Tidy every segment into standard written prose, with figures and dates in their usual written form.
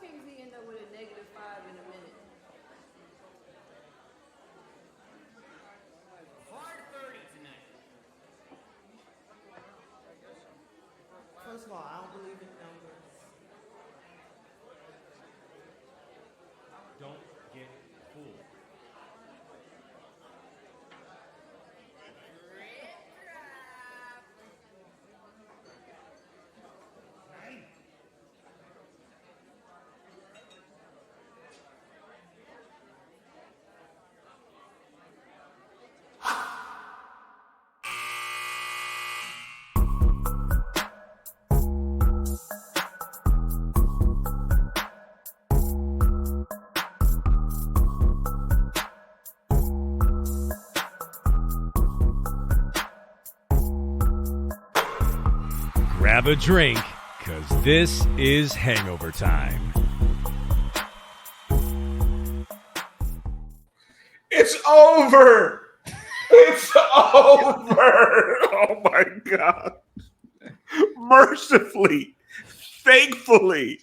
KZ end up with a -5 in a minute? Hard 30 tonight. First of all, I don't believe in numbers. Don't get fooled. Grab a drink, because this is Hangover Time. It's over. It's over. Oh my God. Mercifully, thankfully,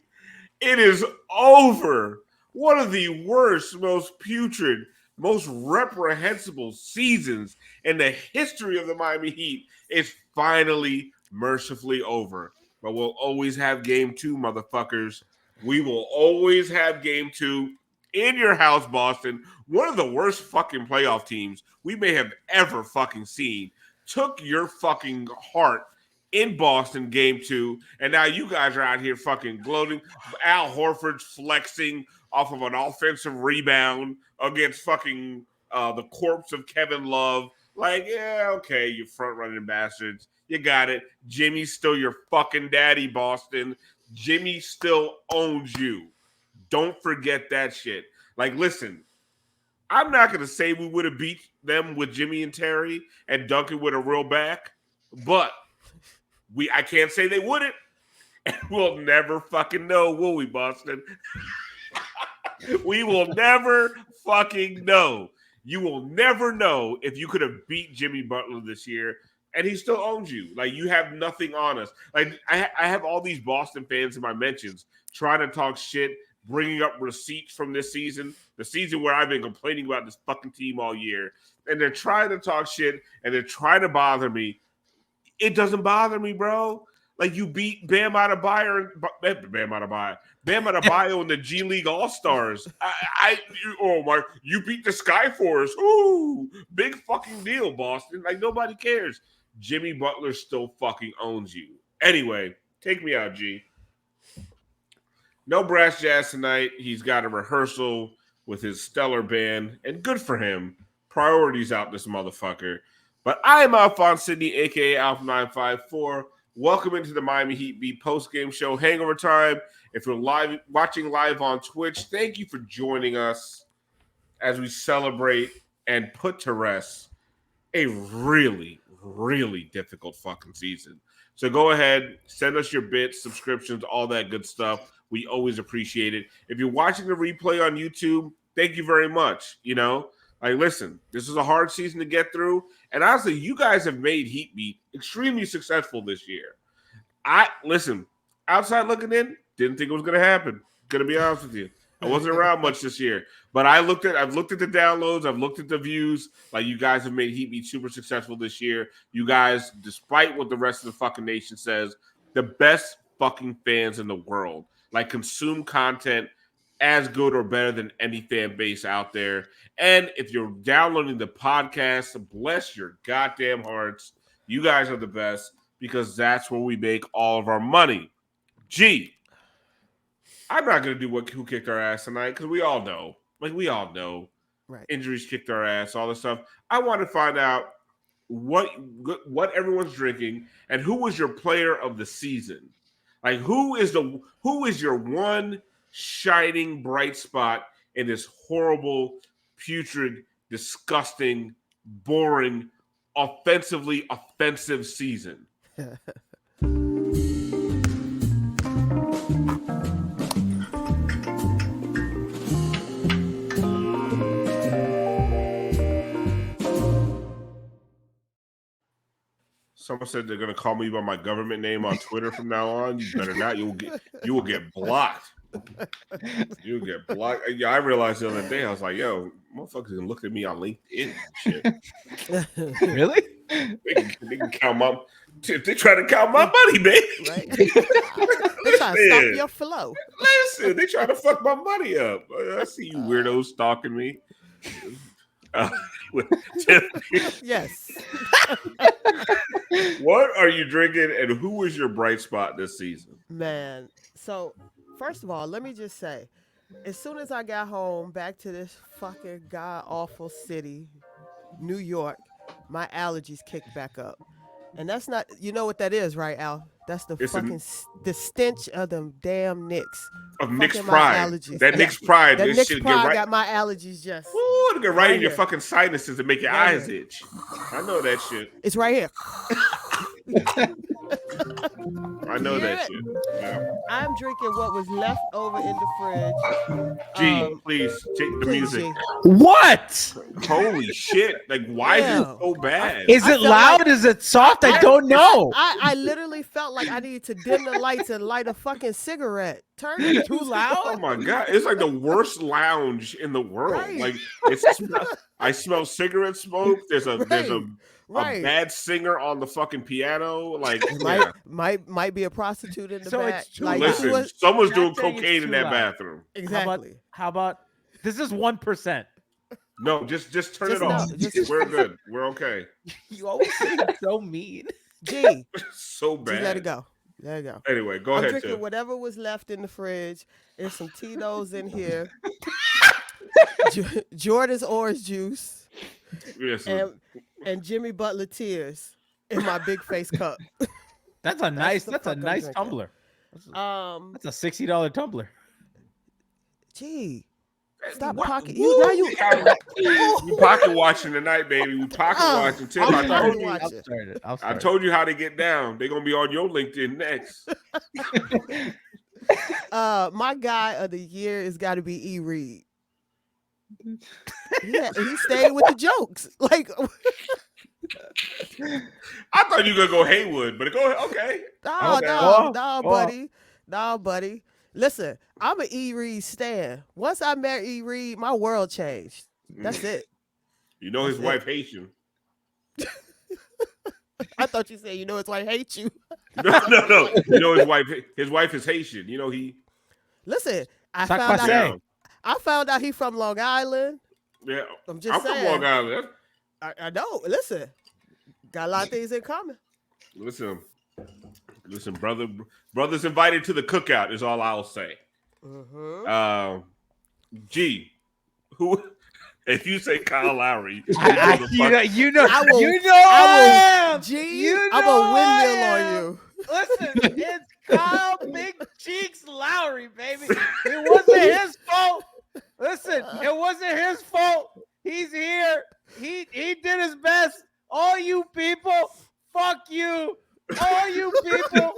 it is over. One of the worst, most putrid, most reprehensible seasons in the history of the Miami Heat is finally mercifully over. But we'll always have game 2, motherfuckers. We will always have game 2 in your house, Boston. One of the worst fucking playoff teams we may have ever fucking seen took your fucking heart in Boston game 2, and now you guys are out here fucking gloating. Al Horford's flexing off of an offensive rebound against fucking the corpse of Kevin Love. Like, yeah, okay, you front running bastards. You got it. Jimmy's still your fucking daddy, Boston. Jimmy still owns you. Don't forget that shit. Like, listen, I'm not going to say we would have beat them with Jimmy and Terry and Duncan with a real back, but I can't say they wouldn't. And we'll never fucking know, will we, Boston? We will never fucking know. You will never know if you could have beat Jimmy Butler this year, and he still owns you. Like, you have nothing on us. Like, I have all these Boston fans in my mentions trying to talk shit, bringing up receipts from this season, the season where I've been complaining about this fucking team all year, and they're trying to talk shit, and they're trying to bother me. It doesn't bother me, bro. Like, you beat Bam Adebayo in the G League All-Stars. You beat the Skyforce. Ooh, big fucking deal, Boston. Like, nobody cares. Jimmy Butler still fucking owns you. Anyway, take me out, G. No brass jazz tonight. He's got a rehearsal with his stellar band, and good for him. Priorities out this motherfucker. But I am Alphonse Sidney, a.k.a. Alpha954. Welcome into the Miami Heat Beat post-game show, Hangover Time. If you're watching live on Twitch, thank you for joining us as we celebrate and put to rest a really, really difficult fucking season. So go ahead, send us your bits, subscriptions, all that good stuff. We always appreciate it. If you're watching the replay on YouTube, thank you very much. You know, like, listen, this is a hard season to get through. And honestly, you guys have made Heat Beat extremely successful this year. Listen, outside looking in, didn't think it was going to happen. Going to be honest with you. I wasn't around much this year. But I've looked at the downloads. I've looked at the views. Like, you guys have made Heat Beat super successful this year. You guys, despite what the rest of the fucking nation says, the best fucking fans in the world. Like, consume content as good or better than any fan base out there. And if you're downloading the podcast, bless your goddamn hearts. You guys are the best because that's where we make all of our money. Gee, I'm not going to do who kicked our ass tonight because we all know. Like, we all know. Right. Injuries kicked our ass, all this stuff. I want to find out what everyone's drinking and who was your player of the season. Like, who is your one shining bright spot in this horrible, putrid, disgusting, boring, offensive season? Someone said they're going to call me by my government name on Twitter from now on. You better not. You will get blocked. You get blocked. Yeah, I realized the other day. I was like, "Yo, motherfuckers can look at me on LinkedIn and shit. Really? They can count my. They try to count my money, man. Right? They're trying to stop your flow. Listen, they trying to fuck my money up. I see you weirdos stalking me. Yes. What are you drinking, and who was your bright spot this season? Man. So, first of all, let me just say, as soon as I got home back to this fucking god awful city, New York, my allergies kicked back up. And that's not, you know what that is, right, Al? That's the the stench of them damn Knicks. Of Knicks Fucking my pride. allergies. That Knicks pride. That This Knicks shit pride get right. got my allergies just. Ooh, it'll get right in your here. fucking sinuses and make your Right eyes here. itch. I know that shit. It's right here. I know that Yeah. shit. Yeah. I'm drinking what was left over in the fridge. G, please take the Please, music. G. What? Holy shit! Like, why is it Yeah. so bad? Is I it felt loud? like- Is it soft? I don't know. I literally felt like I needed to dim the lights and light a fucking cigarette. Turn it Too Oh loud? my god! It's like the worst lounge in the world. Right. Like, I smell cigarette smoke. There's a Right. bad singer on the fucking piano. Like, It yeah. might be a prostitute in the So back. it's too Like, loud. this Listen, was- someone's You're doing not saying it's cocaine in too that loud. bathroom. exactly. How about this is 1%? No, just turn Just it off. no, just- We're good. We're okay. You always say so mean. G, So just bad. let it go. Let it go. Anyway, go I'm ahead, drinking Tiff. whatever was left in the fridge. There's some Tito's in here. Jordan's orange juice Listen, and Jimmy Butler tears in my big face cup. That's a nice the that's a fuck I'm nice drinking. tumbler. That's a $60 tumbler. Gee, stop What? pocket. You now you. we pocket watching tonight, baby. We pocket watching. Tiff, I'm I pocket told you. watching. I'll I start. told you how to get down. They're gonna be on your LinkedIn next. My guy of the year has got to be E. Reed. Yeah, he stayed with the jokes. Like, I thought you were gonna go Haywood, but go ahead. Okay. no, Okay. no, buddy. Listen, I'm an E. Reed stan. Once I met E. Reed, my world changed. That's it. You know his That's wife hates you. I thought you said, you know, it's why I hate you. No. You know his wife is Haitian. You know he. Listen, I Sac found passe. out. I found out he from Long Island. Yeah. I'm just I'm saying. from Long Island. I know. Listen, got a lot of things in common. Listen, brothers invited to the cookout is all I'll say. Mm-hmm. G, who? If you say Kyle Lowry, You know, I will- you know, I will. am. G, You I'm know a windmill I on am. you. Listen, it's Kyle Big Cheeks Lowry, baby. It wasn't his fault. Listen, it wasn't his fault. He's here. He did his best. All you people, fuck you. All you people,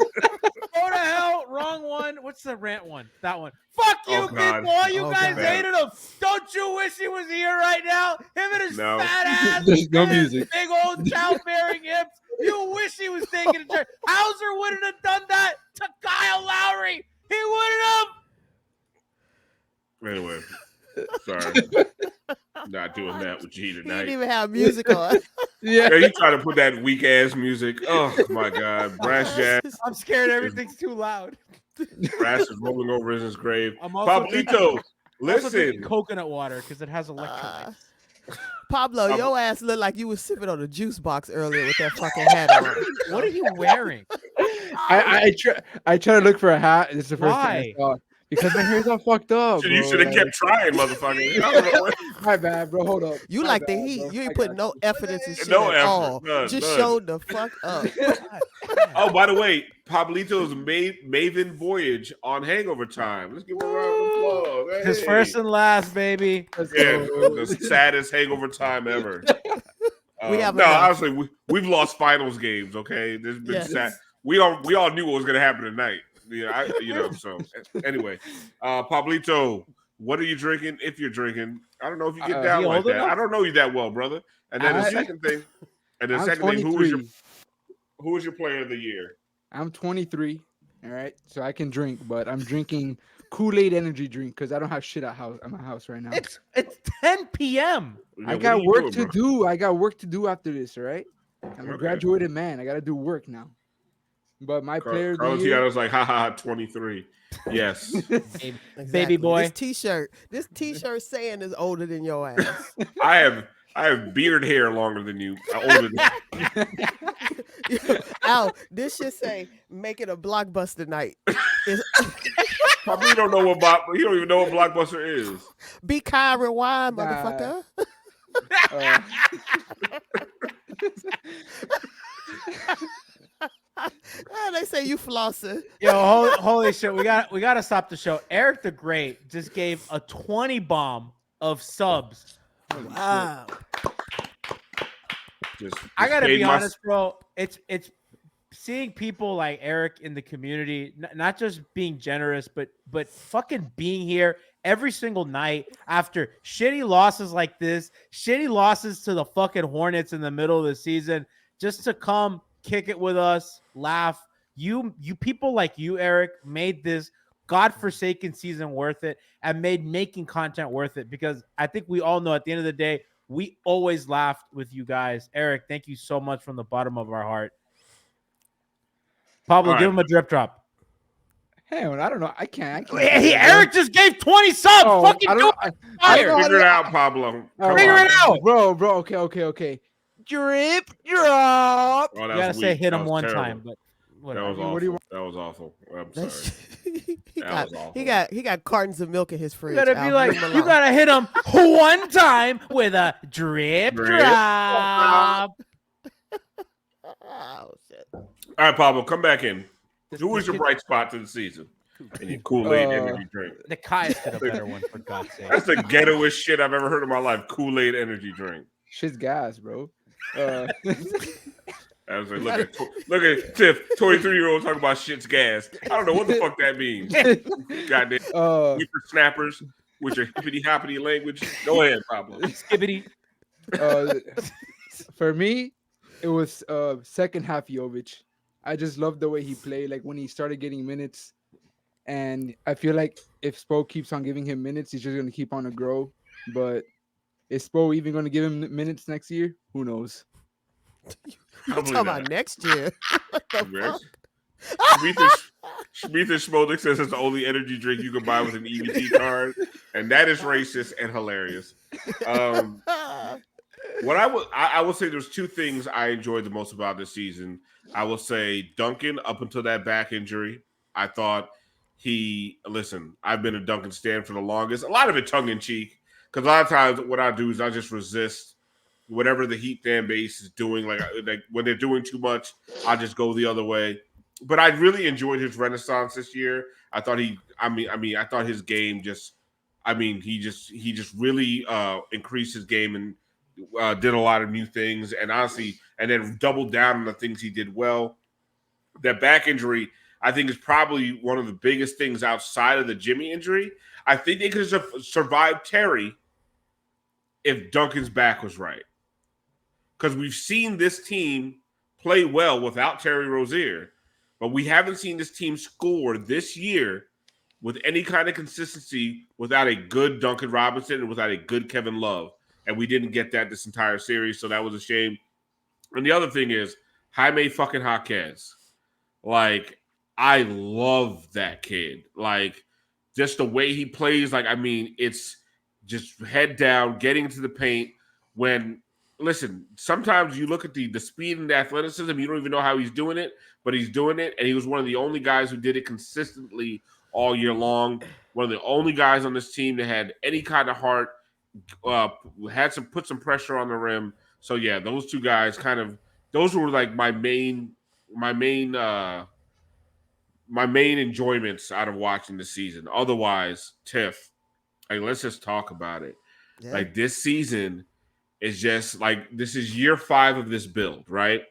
go to hell. Wrong one. What's the rant one? That one. Fuck you, Oh, God. people. All you Oh, guys God. hated him. Don't you wish he was here right now? Him and his No. fat ass. There's no and his music. Big old childbearing hips. You wish he was taking a turn. Hauser wouldn't have done that to Kyle Lowry. He wouldn't have. Anyway, sorry, not doing that with G He didn't tonight. even have music on. Yeah. Yeah, you try to put that weak ass music. Oh my God, Brass Jack, I'm scared everything's too loud. Brass is rolling over in his grave. I'm also Pablito, drinking- also listen. drinking coconut water because it has electrolytes. Pablo, your ass looked like you was sipping on a juice box earlier with that fucking hat on. What are you wearing? I try to look for a hat. This is the first time Why? I saw it. Because my hair's all fucked up. You bro. should have Like, kept trying, motherfucker. I don't know what- My bad, bro. Hold up. You My like the bad, heat. bro. You I ain't got put no effort into shit No at effort. all. None, Just none. showed the fuck up. Oh, by the way, Pablito's Maven voyage on Hangover Time. Let's give him a round of applause. His Hey. first and last, baby. Let's Yeah, go. the saddest Hangover Time ever. We have no, enough. honestly, we've lost finals games. Okay, there's been Yes. sad. We all knew what was going to happen tonight. Yeah, So anyway, Pablito, what are you drinking? If you're drinking, I don't know if you get down he like old that. enough? I don't know you that well, brother. And then the I- second thing, I'm who was your player of the year? I'm 23. All right, so I can drink, but I'm drinking Kool-Aid energy drink because I don't have shit at my house right now. It's 10 p.m. Yeah, I what got are you work doing, to bro? do. I got work to do after this. All right. I'm a Okay. graduated man. I got to do work now. But my player of the Carlos year. Tiano's like, haha, 23. Yes. Baby boy. This T-shirt saying is older than your ass. I have beard hair longer than you. Older than Al, this should say make it a blockbuster night. Probably don't know what you don't even know what Blockbuster is. Be kind, rewind, Nah. motherfucker. They say you flossing. Yo, holy shit. We got to stop the show. Eric the Great just gave a 20 bomb of subs. Wow. I got to be honest, bro. It's seeing people like Eric in the community, not just being generous, but fucking being here every single night after shitty losses like this, shitty losses to the fucking Hornets in the middle of the season, just to come kick it with us, laugh. You people like you, Eric, made this godforsaken season worth it and made making content worth it, because I think we all know at the end of the day, we always laughed with you guys. Eric, thank you so much from the bottom of our heart. Pablo, give him a drip drop. Hell, I don't know. I can't. Eric just gave 20 subs. Fucking do it. Figure it out, Pablo. Figure it out. Bro. Okay. Drip drop. Oh, You gotta say hit him one time, but that was awful. That was awful. I'm sorry. He got cartons of milk in his fridge. You gotta be like, you gotta hit him one time with a drip drop. Oh shit! All right, Pablo, come back in. Who was your bright spot to the season? And your Kool-Aid energy drink. The Kai's did a better one, for God's sake. That's the ghettoest shit I've ever heard in my life. Kool-Aid energy drink. Shit's gas, bro. I was like, look at Tiff, 23-year-old talking about shit's gas. I don't know what the fuck that means. Goddamn whippersnappers with your hippity hoppity language. Go ahead, Pablo. Skibbity. For me, it was second half Jovic. I just loved the way he played. Like when he started getting minutes, and I feel like if Spo keeps on giving him minutes, he's just gonna keep on to grow. But is Spo even gonna give him minutes next year? Who knows? You talking about next year? What the fuck? Schmeeth Schmolik says it's the only energy drink you can buy with an EBT card, and that is racist and hilarious. What I will say, there's two things I enjoyed the most about this season. I will say Duncan, up until that back injury, I thought I've been a Duncan stan for the longest. A lot of it tongue in cheek, because a lot of times what I do is I just resist whatever the Heat fan base is doing. Like when they're doing too much, I just go the other way. But I really enjoyed his renaissance this year. I thought I thought his game he just really increased his game and did a lot of new things, and honestly, and then doubled down on the things he did well. That back injury, I think, is probably one of the biggest things outside of the Jimmy injury. I think they could have survived Terry if Duncan's back was right. Because we've seen this team play well without Terry Rozier, but we haven't seen this team score this year with any kind of consistency without a good Duncan Robinson and without a good Kevin Love. And we didn't get that this entire series, so that was a shame. And the other thing is Jaime fucking Jaquez. Like, I love that kid. Like, just the way he plays. Like, I mean, it's just head down, getting into the paint. Listen, sometimes you look at the speed and the athleticism, you don't even know how he's doing it, but he's doing it. And he was one of the only guys who did it consistently all year long. One of the only guys on this team that had any kind of heart. Put some pressure on the rim. So yeah, those two guys those were like my main enjoyments out of watching the season. Otherwise, Tiff, like, let's just talk about it. Yeah. Like, this season is just like, this is year 5 of this build, right?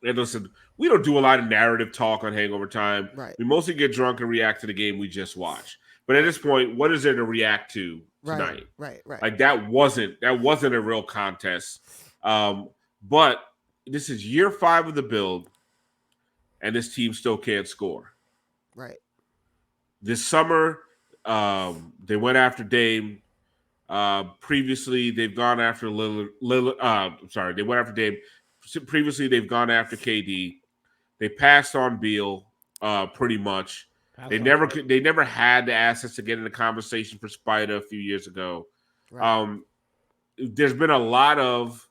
And listen, we don't do a lot of narrative talk on Hangover Time. Right. We mostly get drunk and react to the game we just watched. But at this point, what is there to react to tonight? Right. Like, that wasn't a real contest. But this is year 5 of the build, and this team still can't score. Right. This summer, They went after Dame. Previously, they've gone after Lillard. They went after Dame. Previously, they've gone after KD. They passed on Beal, pretty much. They never had the assets to get in the conversation for Spider a few years ago. Right. There's been a lot of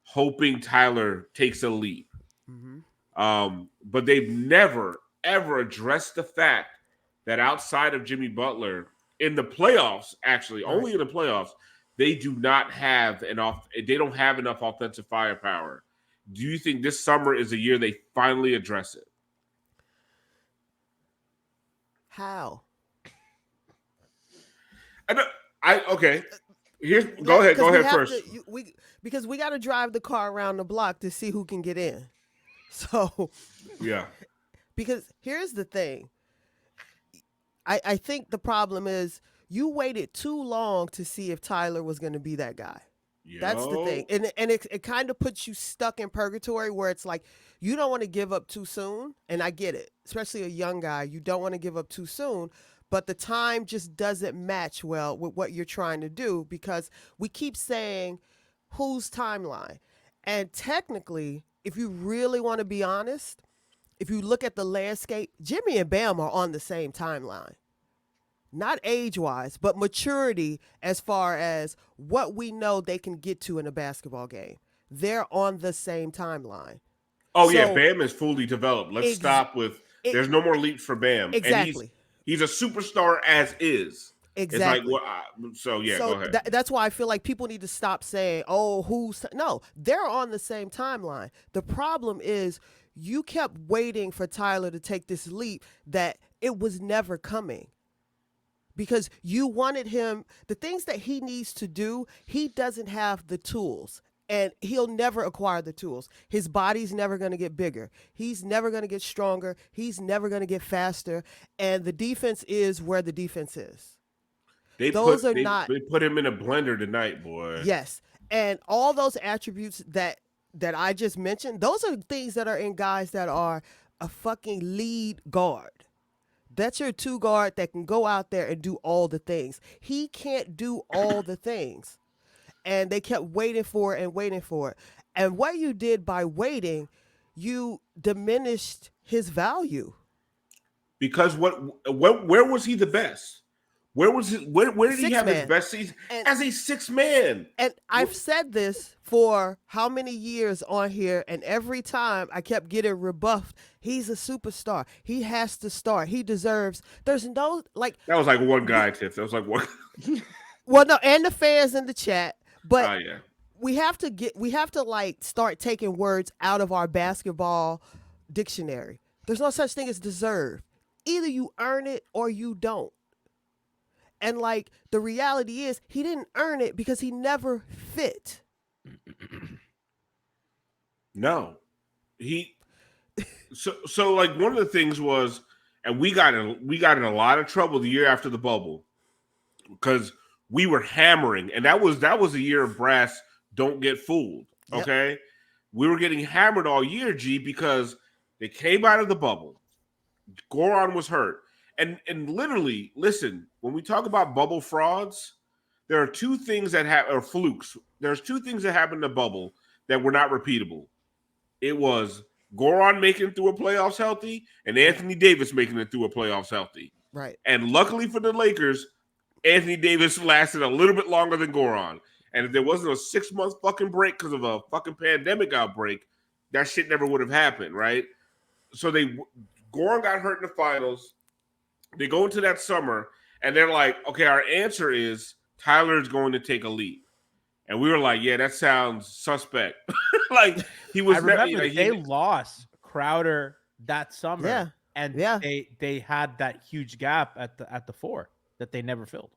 hoping Tyler takes a leap. Mm-hmm. But they've never, ever addressed the fact that outside of Jimmy Butler, in the playoffs, actually, only in the playoffs, they do not have they don't have enough offensive firepower. Do you think this summer is the year they finally address it? How? Okay. Go ahead first. Because we got to drive the car around the block to see who can get in. So yeah. Because here's the thing. I think the problem is you waited too long to see if Tyler was going to be that guy. That's the thing. And it kind of puts you stuck in purgatory where it's like you don't want to give up too soon. And I get it. Especially a young guy. You don't want to give up too soon. But the time just doesn't match well with what you're trying to do because we keep saying whose timeline. And technically, if you really want to be honest, if you look at the landscape, Jimmy and Bam are on the same timeline. Not age-wise, but maturity as far as what we know they can get to in a basketball game. They're on the same timeline. Oh, yeah, Bam is fully developed. Let's stop with there's no more leaps for Bam. Exactly. And he's a superstar as is. Exactly. It's like, go ahead. That's why I feel like people need to stop saying, no, they're on the same timeline. The problem is you kept waiting for Tyler to take this leap that it was never coming. Because you wanted him, the things that he needs to do, he doesn't have the tools. And he'll never acquire the tools. His body's never going to get bigger. He's never going to get stronger. He's never going to get faster. And the defense is where the defense is. They put him in a blender tonight, boy. Yes. And all those attributes that I just mentioned, those are things that are in guys that are a fucking lead guard. That's your two guard that can go out there and do all the things. He can't do all the things. And they kept waiting for it and waiting for it. And what you did by waiting, you diminished his value. Because where was he the best? Where did he have his best season? As a sixth man. And I've said this for how many years on here, and every time I kept getting rebuffed. He's a superstar. He has to start. He deserves. There's no like. That was like one guy, Tiff. That was like one. Well, no, and the fans in the chat, but yeah. we have to like start taking words out of our basketball dictionary. There's no such thing as deserve. Either you earn it or you don't. And like the reality is he didn't earn it because he never fit. No. So like one of the things was, and we got in a lot of trouble the year after the bubble because we were hammering, and that was a year of brass don't get fooled. Okay. Yep. We were getting hammered all year, G, because they came out of the bubble. Goran was hurt. And literally, listen, when we talk about bubble frauds, there are two things that or flukes. There's two things that happened in the bubble that were not repeatable. It was Goran making it through a playoffs healthy and Anthony Davis making it through a playoffs healthy. Right. And luckily for the Lakers, Anthony Davis lasted a little bit longer than Goran. And if there wasn't a 6-month fucking break because of a fucking pandemic outbreak, that shit never would have happened, right? So Goran got hurt in the finals. They go into that summer, and they're like, okay, our answer is Tyler is going to take a leap. And we were like, yeah, that sounds suspect. Like, he was. I remember they lost Crowder that summer. Yeah. And they had that huge gap at the 4 that they never filled.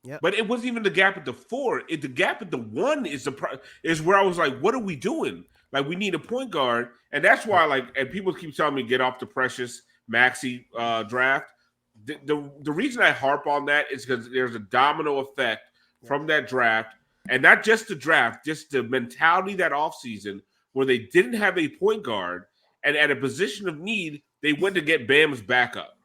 Yeah. But it wasn't even the gap at the 4. The gap at the 1 is where I was like, what are we doing? Like, we need a point guard. And that's why, and people keep telling me get off the Precious Maxey draft. The reason I harp on that is because there's a domino effect from that draft, and not just the draft, just the mentality that offseason where they didn't have a point guard, and at a position of need, they went to get Bam's backup.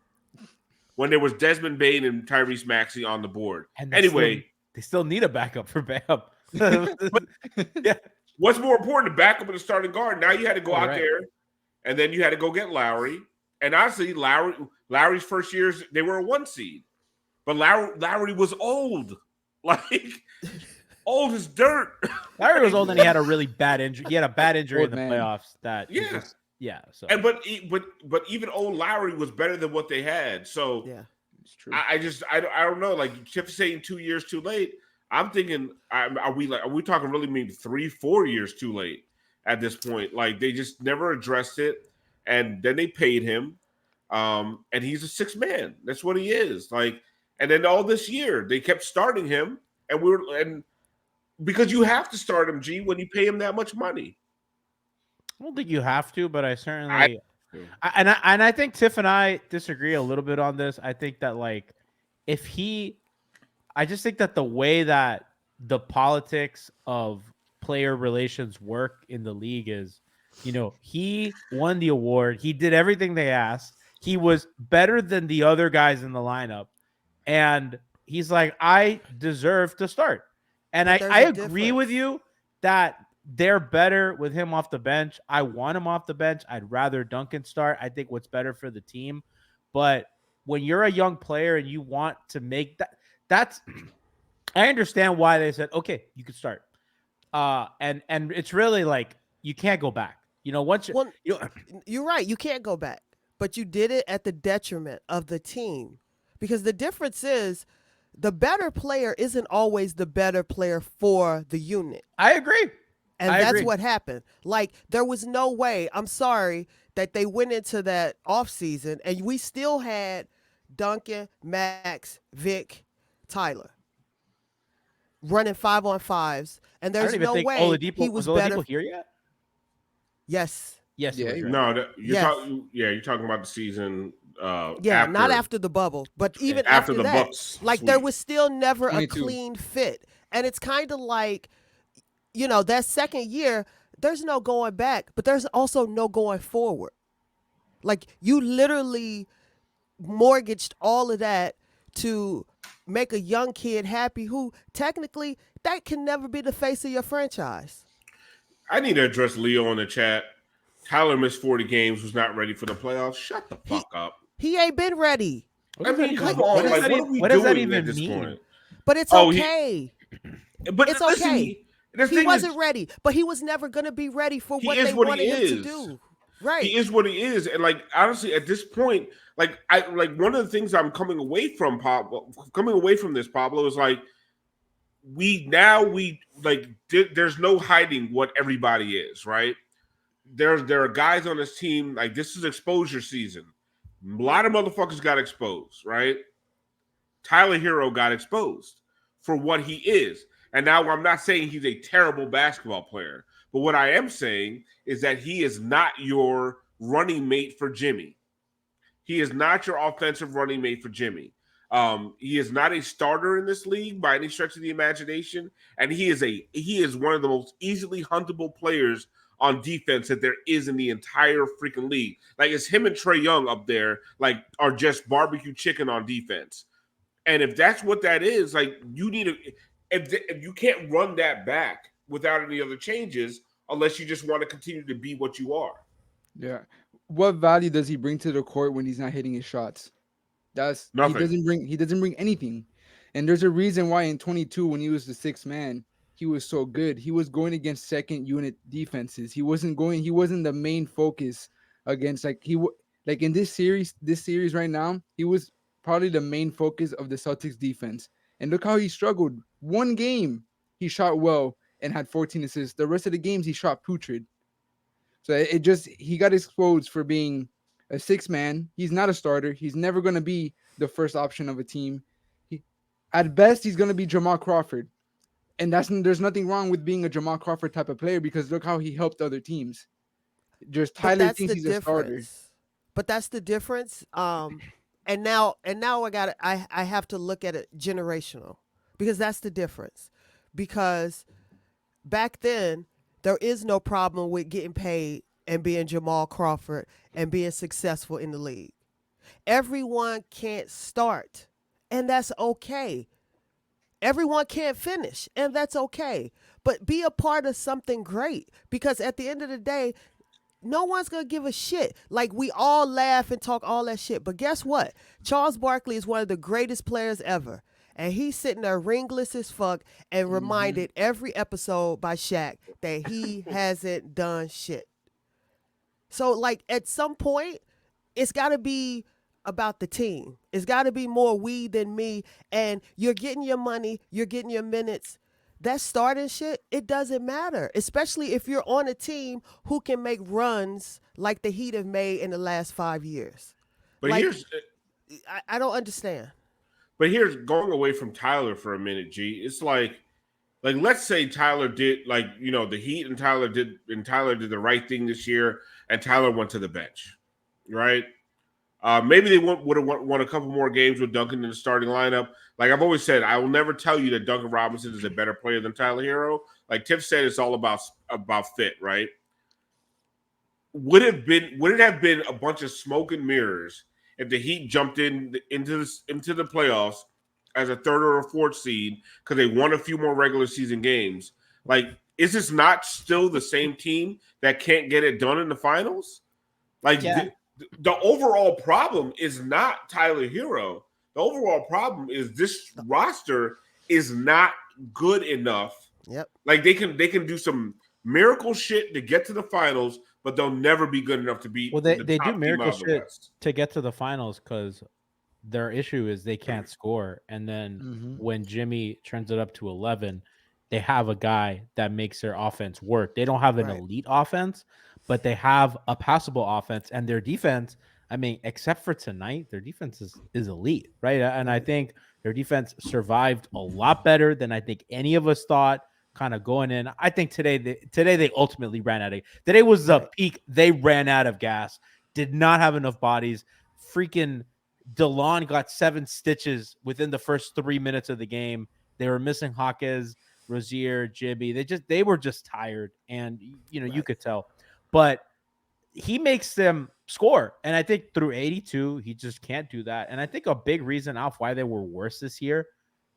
when there was Desmond Bane and Tyrese Maxey on the board. And Anyway, they still need a backup for Bam. Yeah. what's more important, the backup and the starting guard? Now you had to go out right. there, and then you had to go get Lowry. And honestly, Lowry's first years, they were a 1 seed. But Lowry was old. Like, old as dirt. Larry was old and he had a really bad injury. He had a bad injury Old in the man. playoffs. That he Yeah. just- yeah. So And but even old Lowry was better than what they had. So Yeah. It's true. I don't know. Like Tiff saying 2 years too late. I'm thinking, are we talking really maybe 3-4 years too late at this point? Like they just never addressed it, and then they paid him, and he's a 6 man. That's what he is. Like, and then all this year they kept starting him, and because you have to start him, G, when you pay him that much money. I don't think you have to, but I certainly I think Tiff and I disagree a little bit on this. I think that like I just think that the way that the politics of player relations work in the league is, he won the award. He did everything they asked. He was better than the other guys in the lineup. And he's like, I deserve to start. And I agree with you that they're better with him off the bench. I want him off the bench. I'd rather Duncan start. I think what's better for the team. But when you're a young player and you want to make that's I understand why they said, okay, you can start. And it's really like you can't go back. Once You're right. You can't go back. But you did it at the detriment of the team. Because the difference is the better player isn't always the better player for the unit. I agree. And that's what happened. Like, there was no way, I'm sorry, that they went into that offseason and we still had Duncan, Max, Vic, Tyler running 5-on-5s. And there's no way he was better. Here yet? Yes. Yes. Yeah, Right. No, you're talking about the season. Not after the bubble, but even after after the that, Bucks like sweep. there was still never 22. a clean fit. And it's kind of like, that second year, there's no going back, but there's also no going forward. Like you literally mortgaged all of that to make a young kid happy who technically that can never be the face of your franchise. I need to address Leo in the chat. Tyler missed 40 games, was not ready for the playoffs. Shut the fuck up. He ain't been ready, I mean, come What on. does Like, what are we what does that doing even at this mean? point? but it's Oh, okay. But It's listen, okay. the He thing wasn't is, ready, but he was never going to be ready for He what is they what he wanted him to is. do. Right. he is what he is. And like honestly, at this point, like one of the things I'm coming away from this, Pablo, is like there's no hiding what everybody is, right? There are guys on this team, like this is exposure season. A lot of motherfuckers got exposed, right? Tyler Herro got exposed for what he is. And now I'm not saying he's a terrible basketball player, but what I am saying is that he is not your running mate for Jimmy. He is not your offensive running mate for Jimmy. He is not a starter in this league by any stretch of the imagination, and he is one of the most easily huntable players on defense that there is in the entire freaking league. Like it's him and Trae Young up there, like are just barbecue chicken on defense. And if that's what that is, like you need to, if you can't run that back without any other changes, unless you just want to continue to be what you are. Yeah. What value does he bring to the court when he's not hitting his shots? That's Nothing. He doesn't bring anything. And there's a reason why in 22, when he was the 6th man, he was so good. He was going against second unit defenses. He wasn't the main focus against like in this series right now, he was probably the main focus of the Celtics defense. And look how he struggled. One game he shot well and had 14 assists. The rest of the games he shot putrid. So he got exposed for being a 6 man. He's not a starter. He's never going to be the first option of a team. At best, he's going to be Jamal Crawford. And there's nothing wrong with being a Jamal Crawford type of player because look how he helped other teams. Just Tyler thinks he's a starter. But that's the difference. And now I have to look at it generational because that's the difference. Because back then, there is no problem with getting paid and being Jamal Crawford and being successful in the league. everyone can't start, and that's okay. Everyone can't finish, and that's okay. But be a part of something great, because at the end of the day, no one's gonna give a shit. Like, we all laugh and talk all that shit, but guess what? Charles Barkley is one of the greatest players ever, and he's sitting there ringless as fuck and reminded every episode by Shaq that he hasn't done shit. So, like, at some point, it's got to be about the team. It's got to be more we than me. And you're getting your money, you're getting your minutes. That starting shit, it doesn't matter, especially if you're on a team who can make runs like the Heat have made in the last 5 years. But Like, here's I don't understand. but here's going away from Tyler for a minute, G. It's like let's say Tyler did, like, you know, the Heat and Tyler did the right thing this year, and Tyler went to the bench, right? Maybe they would have won a couple more games with Duncan in the starting lineup. Like I've always said, I will never tell you that Duncan Robinson is a better player than Tyler Herro. Like Tiff said, it's all about fit, right? Would it have been a bunch of smoke and mirrors if the Heat jumped into the playoffs as a third or a fourth seed because they won a few more regular season games? Like, is this not still the same team that can't get it done in the finals? Like, the overall problem is not Tyler Herro. The overall problem is this roster is not good enough. Yep. Like, they can do some miracle shit to get to the finals, but they'll never be good enough to beat. Well, the they top do team miracle out of the shit West. to get to the finals because their issue is they can't score. And then when Jimmy turns it up to 11, they have a guy that makes their offense work. They don't have an elite offense, but they have a passable offense, and their defense, I mean, except for tonight, their defense is elite, right? And I think their defense survived a lot better than I think any of us thought kind of going in. I think today they ultimately ran out of – today was the peak. They ran out of gas, did not have enough bodies. Freaking DeLon got 7 stitches within the first 3 minutes of the game. They were missing Hawkes, Rozier, Jimmy. They were just tired, and, you know, you could tell. But he makes them score. And I think through 82, he just can't do that. And I think a big reason, Alf, why they were worse this year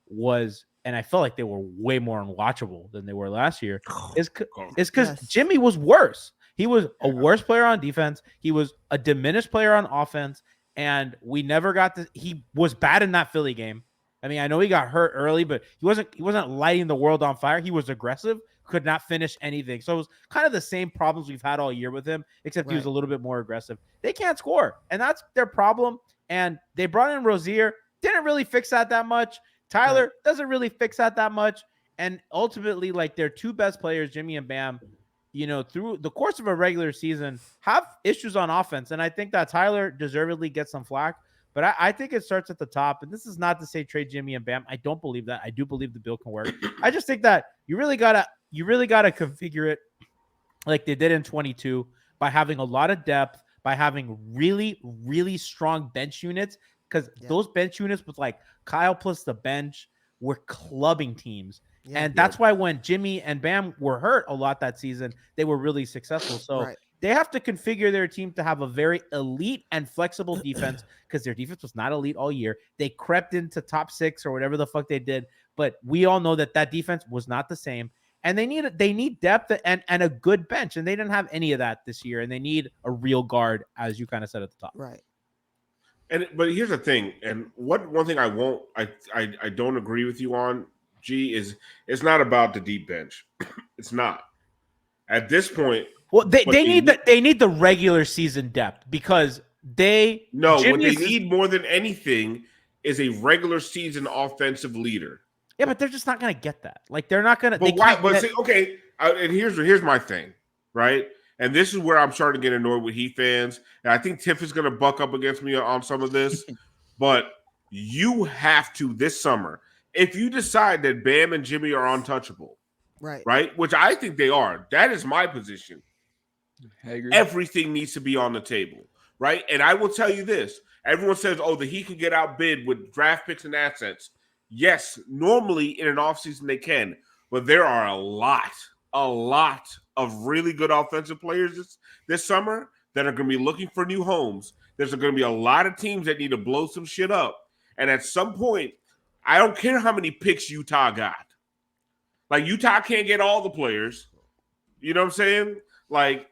was, and I felt like they were way more unwatchable than they were last year, is because Jimmy was worse. He was a worse player on defense. He was a diminished player on offense. And we never got this. He was bad in that Philly game. I mean, I know he got hurt early, but he wasn't lighting the world on fire. He was aggressive, could not finish anything. So it was kind of the same problems we've had all year with him, except he was a little bit more aggressive. They can't score, and that's their problem. And they brought in Rozier, didn't really fix that much. Tyler doesn't really fix that much. And ultimately, like, their two best players, Jimmy and Bam, you know, through the course of a regular season, have issues on offense. And I think that Tyler deservedly gets some flack. But I think it starts at the top. And this is not to say trade Jimmy and Bam. I don't believe that. I do believe the bill can work. I just think that you really gotta configure it like they did in 22 by having a lot of depth, by having really, really strong bench units. Because those bench units with like Kyle plus the bench were clubbing teams. And that's why when Jimmy and Bam were hurt a lot that season, they were really successful. So they have to configure their team to have a very elite and flexible defense, because their defense was not elite all year. They crept into top 6 or whatever the fuck they did. But we all know that defense was not the same. And they need depth and a good bench. And they didn't have any of that this year. And they need a real guard, as you kind of said at the top. Right. But here's the thing. And one thing I don't agree with you on, G, is it's not about the deep bench. It's not. At this point, well, they need the regular season depth, because what they need more than anything is a regular season offensive leader. Yeah, but they're just not going to get that. Like, they're not going to. But why? But okay, and here's my thing, right? And this is where I'm starting to get annoyed with Heat fans. And I think Tiff is going to buck up against me on some of this. But you have to, this summer, if you decide that Bam and Jimmy are untouchable, right, which I think they are, that is my position. I agree. Everything needs to be on the table, right? And I will tell you this. Everyone says, oh, the Heat can get outbid with draft picks and assets. Yes, normally in an offseason they can. But there are a lot of really good offensive players this summer that are going to be looking for new homes there's going to be a lot of teams that need to blow some shit up. And at some point, I don't care how many picks Utah got. Like, Utah can't get all the players. You know what I'm saying? Like,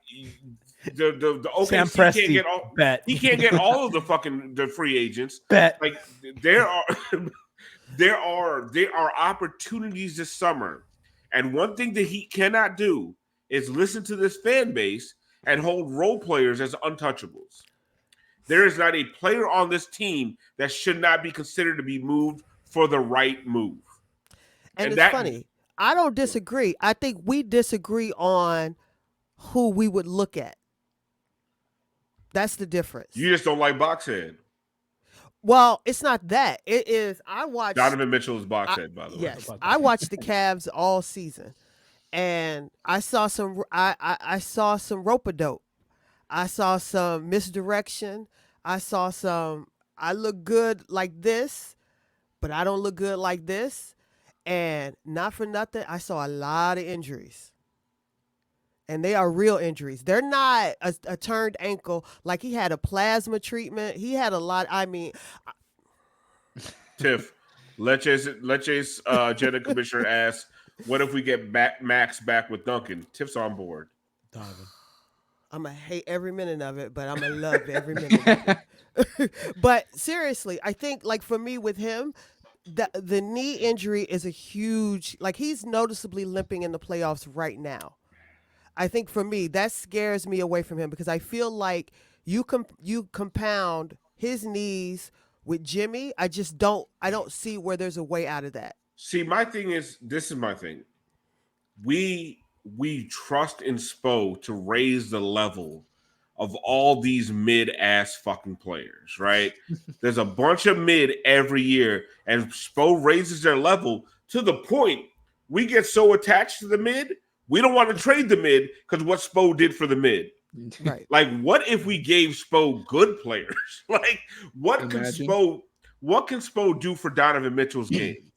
the OKC Sam can't Presti, get all. bet. He can't get all of the free agents. Bet. Like, there are opportunities this summer, and one thing that he cannot do is listen to this fan base and hold role players as untouchables. There is not a player on this team that should not be considered to be moved for the right move. And it's funny. I don't disagree. I think we disagree on who we would look at. That's the difference. You just don't like Boxhead. Well, it's not that. It is. I watched Donovan Mitchell's Boxhead, by the way. Yes, I watched the Cavs all season, and I saw some. I saw some rope-a-dope. I saw some misdirection. I saw some. I look good like this, but I don't look good like this. And not for nothing, I saw a lot of injuries. And they are real injuries. They're not a turned ankle. Like, he had a plasma treatment. He had a lot. I mean, Tiff, Leche's Jenna Commissioner asks, what if we get Max back with Duncan? Tiff's on board. Donovan. I'm going to hate every minute of it, but I'm going to love every minute of it. But seriously, I think, like, for me with him, the knee injury is a huge, like, he's noticeably limping in the playoffs right now. I think for me, that scares me away from him because I feel like you compound his knees with Jimmy. I don't see where there's a way out of that. See, my thing is, this is my thing. We trust in Spo to raise the level of all these mid-ass fucking players, right? There's a bunch of mid every year, and Spo raises their level to the point we get so attached to the mid, we don't want to trade the mid because what Spo did for the mid. Right. Like, what if we gave Spo good players? Like, what can Spo do for Donovan Mitchell's game?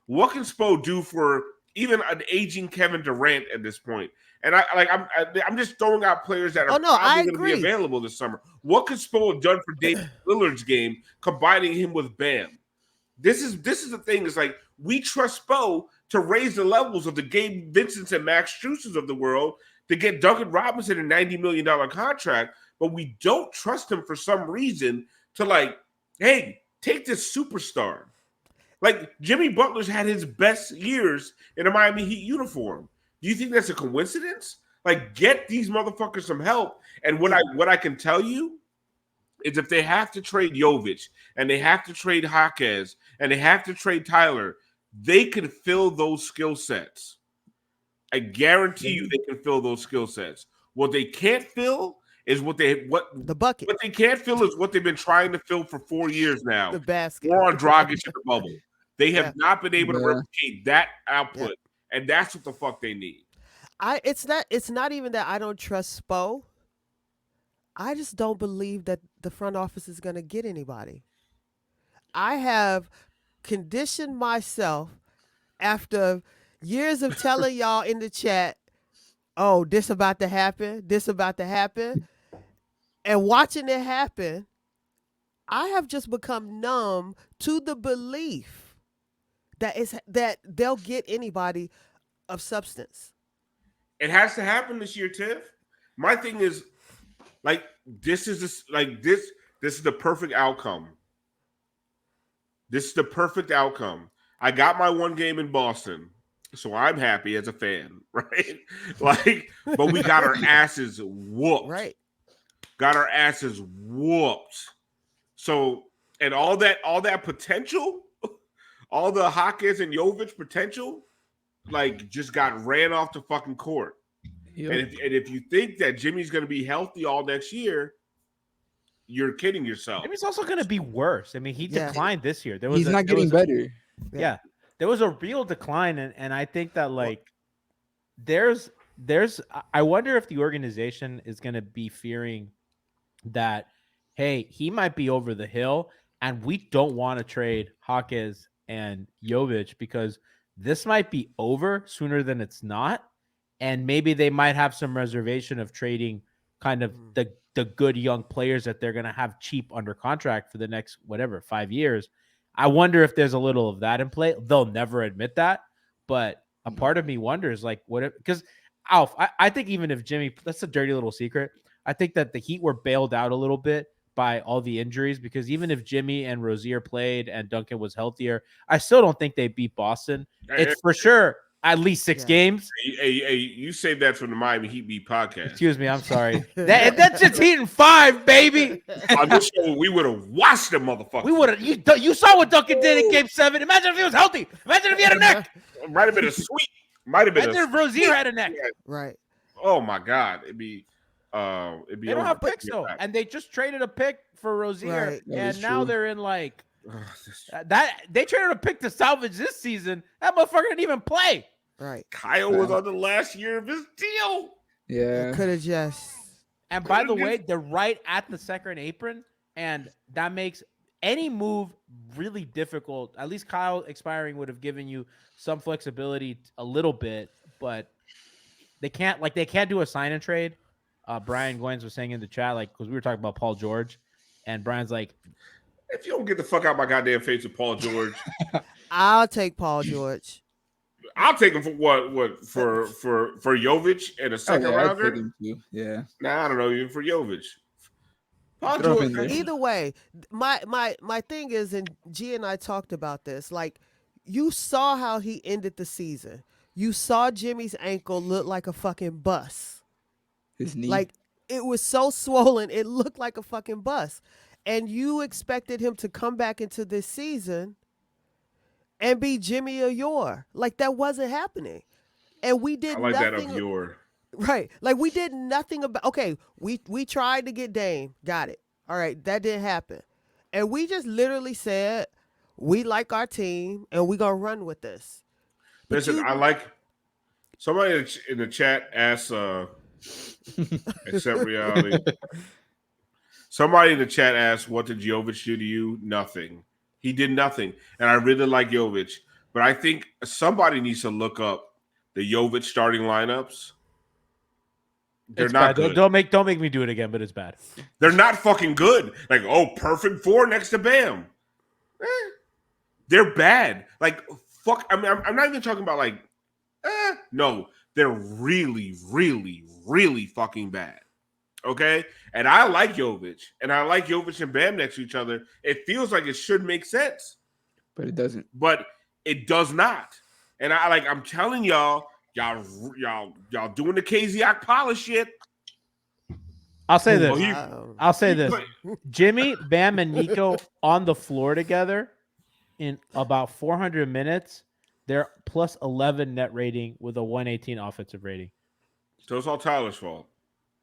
What can Spo do for even an aging Kevin Durant at this point? And I'm just throwing out players that are probably going to be available this summer. What could Spo have done for David Lillard's game, combining him with Bam? This is the thing. It's like, we trust Spo to raise the levels of the Gabe Vincents and Max Struess's of the world to get Duncan Robinson a $90 million contract, but we don't trust him for some reason to, like, hey, take this superstar. Like, Jimmy Butler's had his best years in a Miami Heat uniform. Do you think that's a coincidence? Like, get these motherfuckers some help. And what I can tell you is, if they have to trade Jovic and they have to trade Jaquez and they have to trade Tyler, they can fill those skill sets. I guarantee you they can fill those skill sets. What they can't fill is the bucket. What they can't fill is what they've been trying to fill for 4 years now. The basket. Or on Dragic in the bubble. They have not been able to replicate that output. And that's what the fuck they need. It's not even that I don't trust Spo. I just don't believe that the front office is going to get anybody. I have conditioned myself after years of telling y'all in the chat, oh, this about to happen, and watching it happen. I have just become numb to the belief that they'll get anybody of substance. It has to happen this year, Tiff. My thing is, like, this is the perfect outcome. This is the perfect outcome. I got my one game in Boston, so I'm happy as a fan, right? Like, but we got our asses whooped. Right. Got our asses whooped. So, and all that potential, all the Jaquez and Jovic potential, like, just got ran off the fucking court. Yep. And if you think that Jimmy's going to be healthy all next year, you're kidding yourself. Jimmy's also going to be worse. I mean, he declined this year. He's not getting better. Yeah. There was a real decline, and I think that, like, there's I wonder if the organization is going to be fearing that, hey, he might be over the hill, and we don't want to trade Jaquez and Jovic because this might be over sooner than it's not. And maybe they might have some reservation of trading kind of the the good young players that they're gonna have cheap under contract for the next 5 years. I wonder if there's a little of that in play. They'll never admit that, but a part of me wonders, like, what? Because Alf, I think even if Jimmy, that's a dirty little secret. I think that the Heat were bailed out a little bit by all the injuries, because even if Jimmy and Rozier played and Duncan was healthier, I still don't think they beat Boston. It's for sure at least 6 games. Hey, you saved that from the Miami Heat Beat podcast. Excuse me, I'm sorry. That's just Heat in 5, baby. On this show, we would have watched the motherfucker. We would have. You saw what Duncan did in Game 7. Imagine if he was healthy. Imagine if he had a neck. Might have been a sweet. Might have been. Imagine if Rozier had a neck. Right. Oh my God, it'd be. They don't have picks though, and they just traded a pick for Rozier, Right. and now they're in like that. They traded a pick to salvage this season. That motherfucker didn't even play. Right. Kyle was on the last year of his deal. Yeah. Could have just. And by the way, they're right at the second apron, and that makes any move really difficult. At least Kyle expiring would have given you some flexibility a little bit, but they can't do a sign and trade. Brian Goins was saying in the chat, like, because we were talking about Paul George, and Brian's like, if you don't get the fuck out my goddamn face with Paul George, I'll take Paul George. I'll take him for what for Jovic and a second rounder. Yeah. Nah, I don't know, even for Jovic. Paul Throw him in George. there. Either way, my thing is, and G and I talked about this. Like, you saw how he ended the season. You saw Jimmy's ankle look like a fucking bus. His knee. Like, it was so swollen, it looked like a fucking bus. And you expected him to come back into this season and be Jimmy or Yor. Like, that wasn't happening. And we did I like nothing. that of your. Right. Like, we did nothing about. Okay, we tried to get Dame. Got it. All right, that didn't happen. And we just literally said, we like our team and we're going to run with this. But Listen, I like somebody in the chat asked Accept reality. Somebody in the chat asked, what did Jovic do to you? Nothing. He did nothing. And I really like Jovic. But I think somebody needs to look up the Jovic starting lineups. They're it's not bad. good. Don't make me do it again, but it's bad. They're not fucking good. Like, oh, perfect 4 next to Bam. They're bad. Like, fuck. I mean, I'm not even talking about like, no. They're really, really, really fucking bad. Okay? And I like Jovic. And I like Jovic and Bam next to each other. It feels like it should make sense. But it doesn't. But it does not. And I'm telling y'all doing the KZ polish shit. I'll say this. Wow. I'll say this. Jimmy, Bam, and Nico on the floor together in about 400 minutes. They're plus 11 net rating with a 118 offensive rating. So it's all Tyler's fault.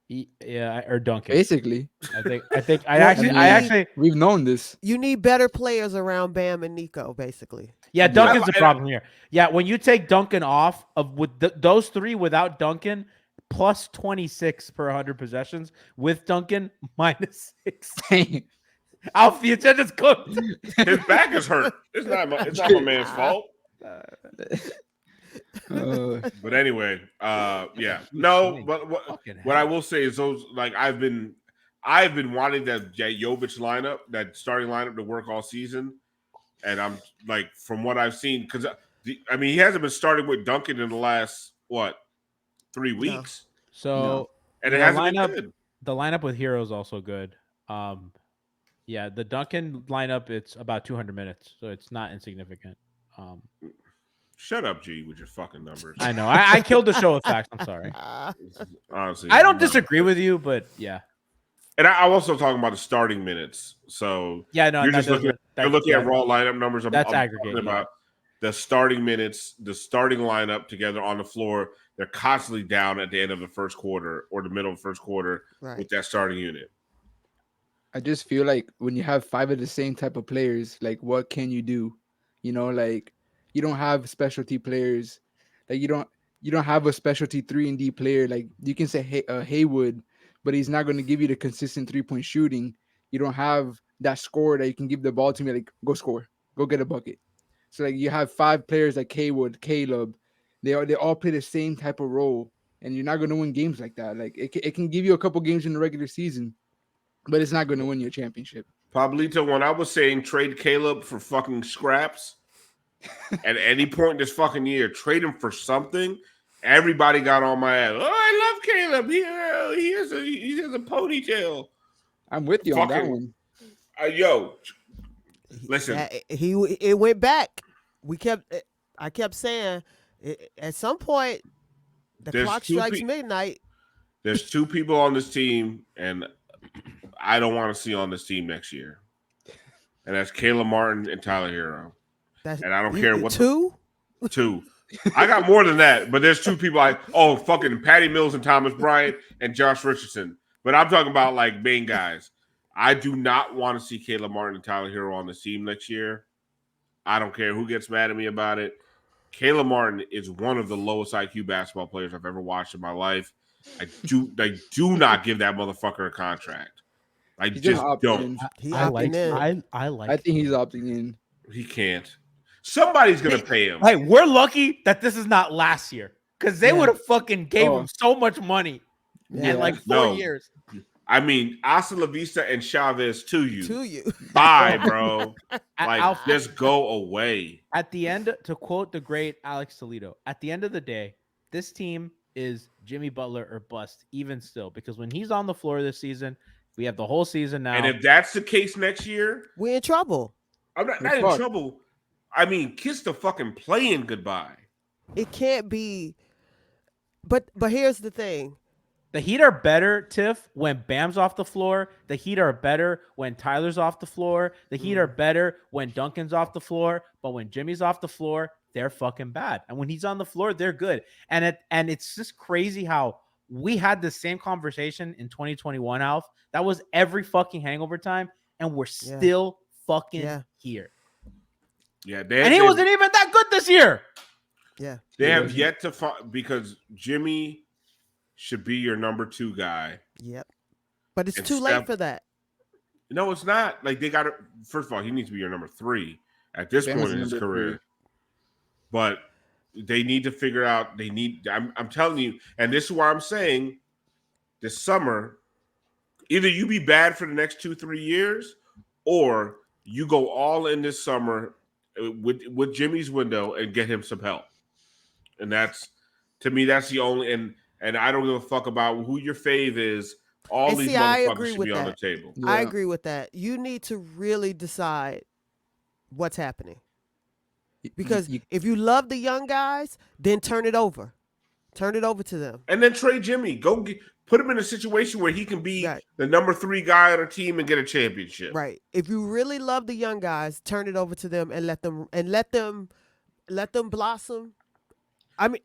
Yeah, or Duncan. Basically. I actually We've known this. You need better players around Bam and Nico, basically. Yeah, Duncan's the problem here. Yeah, when you take Duncan off with those 3 without Duncan, plus 26 per 100 possessions. With Duncan, minus 6. Alf, the agenda's cooked. His back is hurt. It's not my man's fault. But anyway, yeah. No, but what I will say is those, like, I've been wanting that Jovic lineup, that starting lineup to work all season. And I'm like, from what I've seen, because I mean, he hasn't been starting with Duncan in the last 3 weeks. So and it hasn't been good. The lineup with Herro is also good. Yeah, the Duncan lineup, it's about 200 minutes, so it's not insignificant. Shut up, G, with your fucking numbers. I know. I killed the show with facts. I'm sorry. Honestly, I don't disagree with you, but yeah. And I'm also talking about the starting minutes. So yeah, no, you're just looking at raw lineup numbers. That's I'm aggregate. About the starting minutes, the starting lineup together on the floor. They're constantly down at the end of the first quarter or the middle of the first quarter with that starting unit. I just feel like when you have 5 of the same type of players, like, what can you do? You know, like, you don't have specialty players. Like, you don't have a specialty 3-and-D player. Like, you can say Haywood, but he's not going to give you the consistent 3-point shooting. You don't have that scorer that you can give the ball to me, like, go score, go get a bucket. So, like, you have 5 players like Haywood, Caleb. They all play the same type of role, and you're not going to win games like that. Like, it can give you a couple games in the regular season, but it's not going to win you a championship. Pablito, when I was saying trade Caleb for fucking scraps, at any point this fucking year, trade him for something, everybody got on my ass. Oh, I love Caleb. He has a ponytail. I'm with you on that Fucking- one. Yo, listen. It went back. I kept saying at some point the There's clock two strikes pe- midnight. There's two people on this team, and I don't want to see on this team next year. And that's Caleb Martin and Tyler Herro. And I don't care what two. Two. I got more than that, but there's two people fucking Patty Mills and Thomas Bryant and Josh Richardson. But I'm talking about like main guys. I do not want to see Caleb Martin and Tyler Herro on the team next year. I don't care who gets mad at me about it. Caleb Martin is one of the lowest IQ basketball players I've ever watched in my life. I do not give that motherfucker a contract. I just don't. I think he's opting in. He can't. Somebody's gonna pay him. Hey, we're lucky that this is not last year because they would have fucking gave him so much money in like 4 years. I mean, hasta la vista and Chavez to you. To you. Bye, bro. Like, Alf- just go away. At the end, to quote the great Alex Toledo, at the end of the day, this team is Jimmy Butler or bust, even still, because when he's on the floor this season, we have the whole season now. And if that's the case next year, we're in trouble. I'm not in trouble. I mean, kiss the fucking playing goodbye. It can't be. But here's the thing. The Heat are better, Tiff, when Bam's off the floor. The Heat are better when Tyler's off the floor. The Heat are better when Duncan's off the floor. But when Jimmy's off the floor, they're fucking bad. And when he's on the floor, they're good. And it's just crazy how we had the same conversation in 2021, Alf. That was every fucking hangover time. And we're still fucking here. Yeah, and he wasn't even that good this year. Yeah. They have yet to find, because Jimmy should be your number 2 guy. Yep. But it's too late for that. No, it's not. Like, they got to, first of all, he needs to be your number 3 at this point in his career. 3. But they need to figure out, I'm telling you, and this is why I'm saying this summer, either you be bad for the next 2-3 years, or you go all in this summer with Jimmy's window and get him some help. And that's, to me, that's the only, and I don't give a fuck about who your fave is. All these motherfuckers should be on the table. Yeah. I agree with that. You need to really decide what's happening. Because if you love the young guys, then turn it over. Turn it over to them. And then trade Jimmy. Put him in a situation where he can be the number 3 guy on a team and get a championship. Right. If you really love the young guys, turn it over to them and let them blossom. I mean,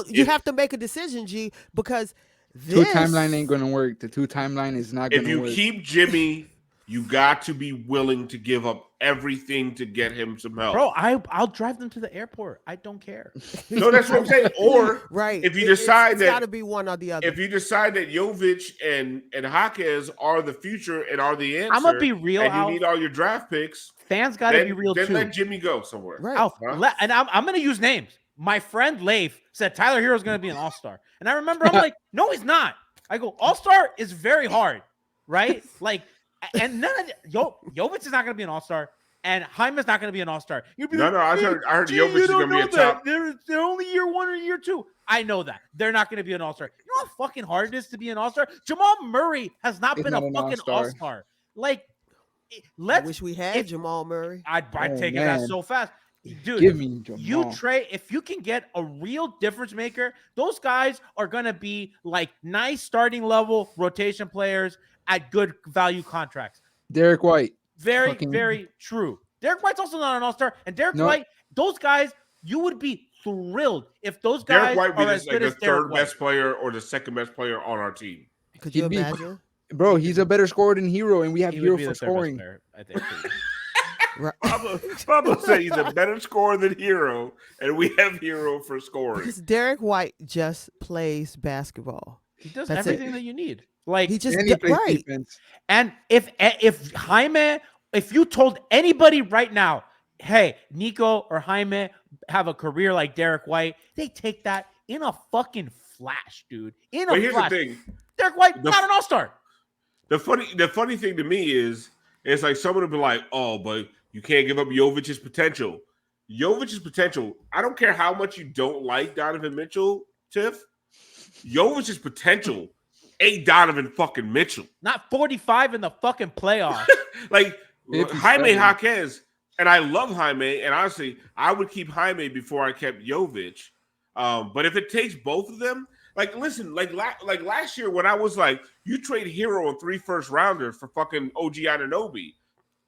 you have to make a decision, G, because this 2 timeline ain't gonna work. The 2 timeline is not gonna work. If you keep Jimmy, you got to be willing to give up everything to get him some help. Bro, I'll drive them to the airport. I don't care. No, that's what I'm saying. Or if you decide it's gotta be one or the other. If you decide that Jovic and Jaquez are the future and are the answer, I'm gonna be real. And you need all your draft picks. Fans gotta be real then too. Let Jimmy go somewhere. Right. Alf, and I'm gonna use names. My friend Leif said Tyler Herro is going to be an all-star. And I remember I'm like, no, he's not. I go, all-star is very hard, right? Like, and none of Jovic is not going to be an all-star, and Jaime's not going to be an all-star. No, I heard Jovic is going to be a top. They're only year 1 or year 2. I know that. They're not going to be an all-star. You know how fucking hard it is to be an all-star? Jamal Murray has not been a fucking all-star. Like, I wish we had Jamal Murray. I'd take that so fast. Dude, give me Jamal. You trade if you can get a real difference maker. Those guys are gonna be like nice starting level rotation players at good value contracts. Derek White, very true. Derek White's also not an all-star, and Derek White, those guys, you would be thrilled if those guys Derek White are as good as the third best player or the second best player on our team. Could you imagine? Bro, he's a better scorer than Herro, and we have Herro for scoring. Player, I think. Pablo said he's a better scorer than Herro, and we have Herro for scoring. Because Derek White just plays basketball. He does everything that you need. Like he just plays defense. And if Jaime, if you told anybody right now, hey, Nico or Jaime have a career like Derek White, they take that in a fucking flash, dude. In a flash. Here's the thing. Derek White, not an all-star. The funny thing to me is, it's like someone will be like, "Oh, but you can't give up Jovic's potential." Jovic's potential. I don't care how much you don't like Donovan Mitchell, Tiff. Jovic's potential ain't Donovan fucking Mitchell. Not 45 in the fucking playoffs. Like 57. Jaime Jaquez, and I love Jaime, and honestly, I would keep Jaime before I kept Jovic. But if it takes both of them, like listen, like last year when I was like, you trade Herro and 3 first rounders for fucking OG Anunoby.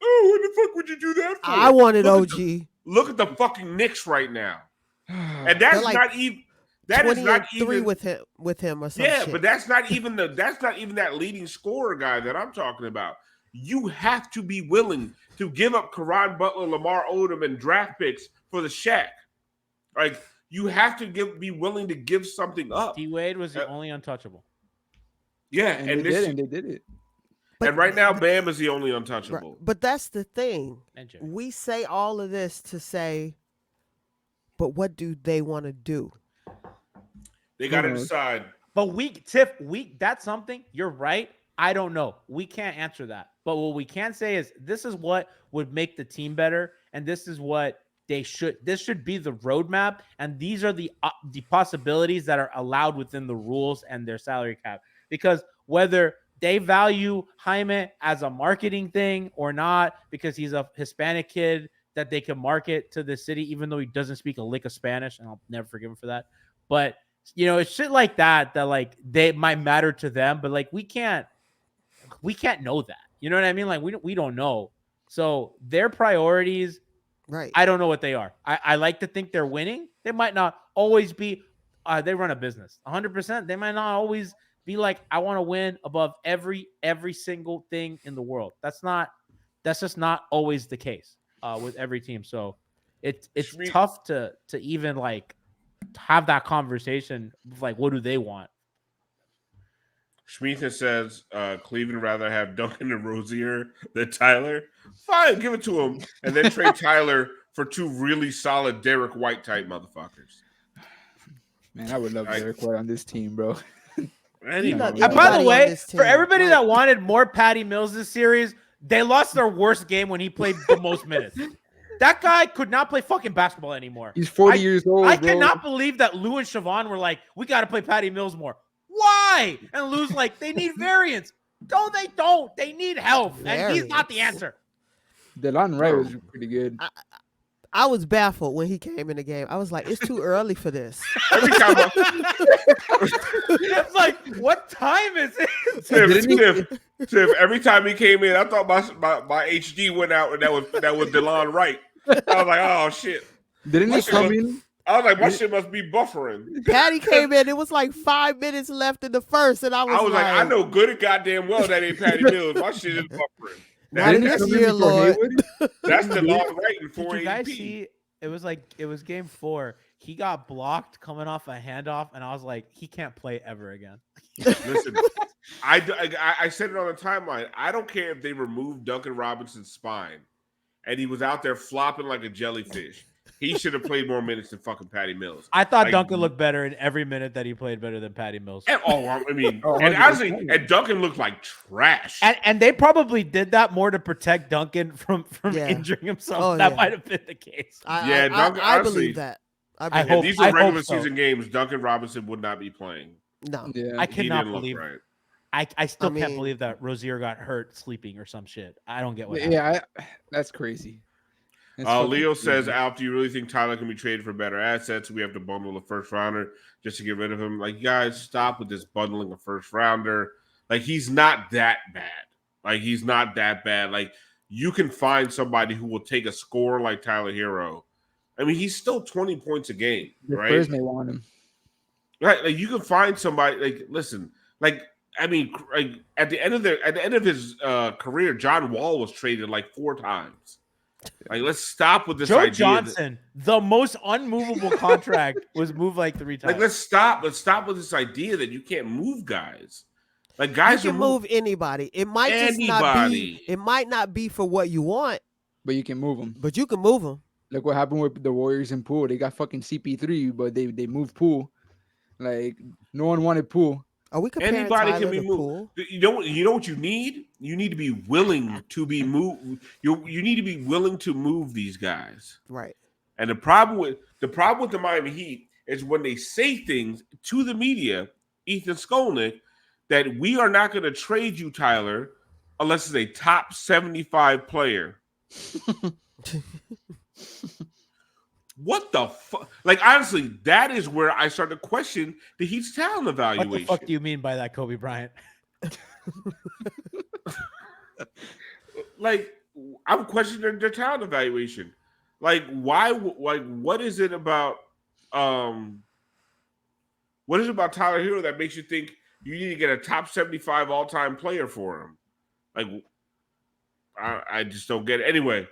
Oh, what the fuck would you do that for? I wanted OG. Look at the fucking Knicks right now, and that's like not even. That is not 3 even with him or something. yeah, but that's not even that leading scorer guy that I'm talking about. You have to be willing to give up Caron Butler, Lamar Odom, and draft picks for the Shaq. Like you have to be willing to give something up. D-Wade was the only untouchable. Yeah, And they did it. And right now, Bam is the only untouchable. But that's the thing. And Jimmy. We say all of this to say, but what do they want to do? They got to decide. But that's something, you're right. I don't know. We can't answer that. But what we can say is this is what would make the team better. And this is what this should be the roadmap. And these are the possibilities that are allowed within the rules and their salary cap. Because whether they value Jaime as a marketing thing or not, because he's a Hispanic kid that they can market to the city, even though he doesn't speak a lick of Spanish, and I'll never forgive him for that. But it's shit like that like they might matter to them, but like we can't know that. You know what I mean? Like we don't know. So their priorities, right? I don't know what they are. I like to think they're winning. They might not always be. They run a business 100%. They might not always be like, I want to win above every single thing in the world. That's just not always the case with every team. So it's tough to even like have that conversation of like, what do they want? Schmeetha says Cleveland rather have Duncan and Rozier than Tyler. Fine, give it to him, and then trade Tyler for 2 really solid Derek White type motherfuckers. Man, I would love Derek White on this team, bro. By the way, for everybody that wanted more Patty Mills this series, they lost their worst game when he played the most minutes. That guy could not play fucking basketball anymore. He's 40 years old. I cannot believe that Lou and Siobhan were like, we got to play Patty Mills more. Why? And Lou's like, they need variance. No, they don't. They need help. And he's not the answer. DeLon Wright was pretty good. I was baffled when he came in the game. I was like, it's too early for this. Every time it's like, what time is it? Tiff, every time he came in, I thought my HD went out, and that was DeLon Wright. I was like, oh shit. Didn't he come in? I was like, my shit must be buffering. Patty came in. It was like 5 minutes left in the first, and I was like, I know good and goddamn well that ain't Patty Mills. My shit is buffering. Not in this year, Lord. That's the long right in 480p. Did you guys see? It was game 4. He got blocked coming off a handoff, and I was like, he can't play ever again. Listen, I said it on the timeline. I don't care if they removed Duncan Robinson's spine, and he was out there flopping like a jellyfish. He should have played more minutes than fucking Patty Mills. I thought Duncan looked better in every minute that he played better than Patty Mills. And honestly, Duncan looked like trash. And they probably did that more to protect Duncan from injuring himself. That might have been the case. Duncan, I believe that. If these are regular season games, Duncan Robinson would not be playing. No, I cannot believe it. I still can't believe that Rozier got hurt sleeping or some shit. I don't get what happened. That's crazy. Leo says, Alf, do you really think Tyler can be traded for better assets? We have to bundle a first rounder just to get rid of him. Like, guys, stop with this bundling a first rounder. Like, he's not that bad. Like, you can find somebody who will take a score like Tyler Herro. I mean, he's still 20 points a game, right? The Spurs may want him. Right. Like, you can find somebody, like, listen, like, I mean, like, at the end of his career, John Wall was traded like 4 times. Like, let's stop with this Joe idea. Johnson, the most unmovable contract, was moved like 3 times. Like, let's stop with this idea that you can't move guys. Like, guys you can move anybody. It might just not be. It might not be for what you want, but you can move them. But you can move them. Look what happened with the Warriors and Poole. They got fucking CP3, but they moved Poole. Like, no one wanted Poole. Are we comparing Anybody Tyler can be to moved. Poole? You know what you need? You need to be willing to be moved. You need to be willing to move these guys. Right. And the problem with the Miami Heat is when they say things to the media, Ethan Skolnick, that we are not going to trade you, Tyler, unless it's a top 75 player. What the fuck? Like, honestly, that is where I start to question the Heat's talent evaluation. What the fuck do you mean by that, Kobe Bryant? Like, I'm questioning their talent evaluation. Like, why? Like, what is it about? What is it about Tyler Herro that makes you think you need to get a top 75 all-time player for him? Like, I just don't get it. Anyway,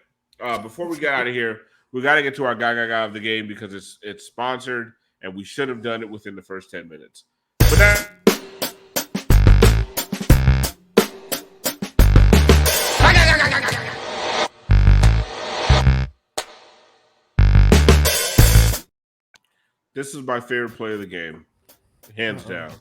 before we get out of here, we got to get to our guy of the game because it's sponsored, and we should have done it within the first 10 minutes. But that. This is my favorite play of the game, hands down.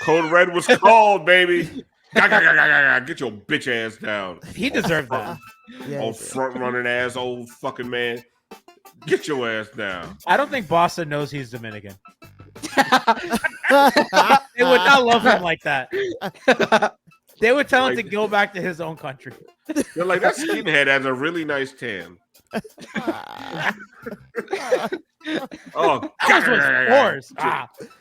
Code Red was called, baby. Get your bitch ass down. He deserved that. Yeah, Old front running ass, old fucking man. Get your ass down. I don't think Boston knows he's Dominican. They would not love him like that. They would tell him to go back to his own country. They're like, that skinhead has a really nice tan. Oh, that was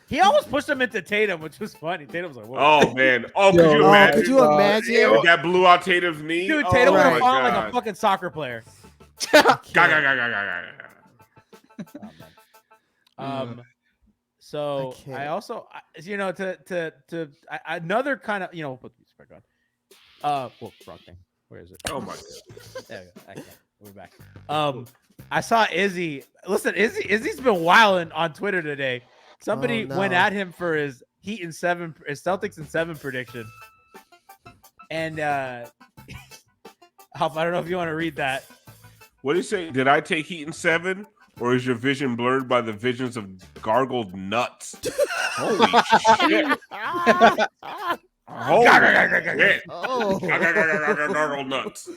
he almost pushed him into Tatum, which was funny. Tatum was like, whoa. Oh man! Oh, could you imagine? Could you imagine? If that blew out Tatum's knee? Dude, Tatum would have my fallen like God. a fucking soccer player. So I also, another kind of, we'll put these back on. Wrong thing. Where is it? Oh my God. There we go. Okay, we're back. I saw Izzy. Listen, Izzy's been wilding on Twitter today. Somebody went at him for his Celtics in 7 prediction. And Alf, I don't know if you want to read that. What do you say? Did I take Heat in 7, or is your vision blurred by the visions of gargled nuts? Holy shit! Holy shit! Oh. Gargled nuts.